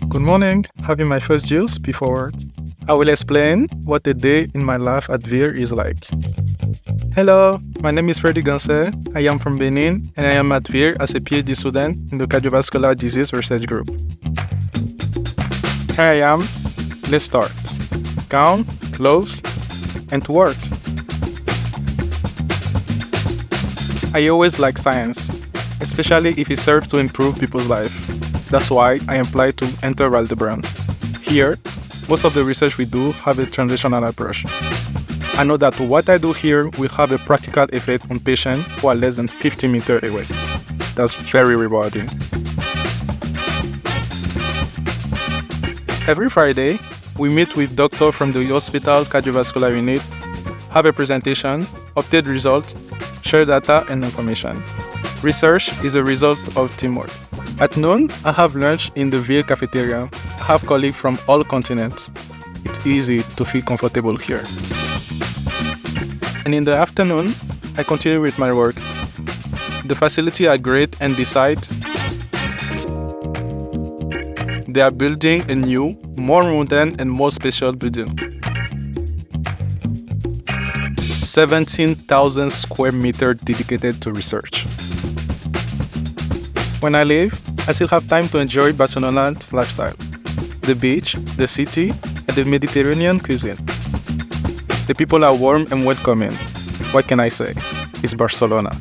Good morning, having my first juice before work. I will explain what a day in my life at Vall is like. Hello, my name is Freddy Ganse. I am from Benin and I am at Vall as a PhD student in the cardiovascular disease research group. Here I am. Let's start. Gown, gloves, and to work. I always like science, especially if it serves to improve people's life. That's why I applied to enter Vall. Here, most of the research we do have a translational approach. I know that what I do here will have a practical effect on patients who are less than 50 meters away. That's very rewarding. Every Friday, we meet with doctors from the hospital cardiovascular unit, have a presentation, update results, share data and information. Research is a result of teamwork. At noon, I have lunch in the Vall cafeteria. I have colleagues from all continents. It's easy to feel comfortable here. And in the afternoon, I continue with my work. The facilities are great, and besides, they are building a new, more modern and more special building. 17,000 square meters dedicated to research. When I leave, I still have time to enjoy Barcelona's lifestyle. The beach, the city, and the Mediterranean cuisine. The people are warm and welcoming. What can I say? It's Barcelona.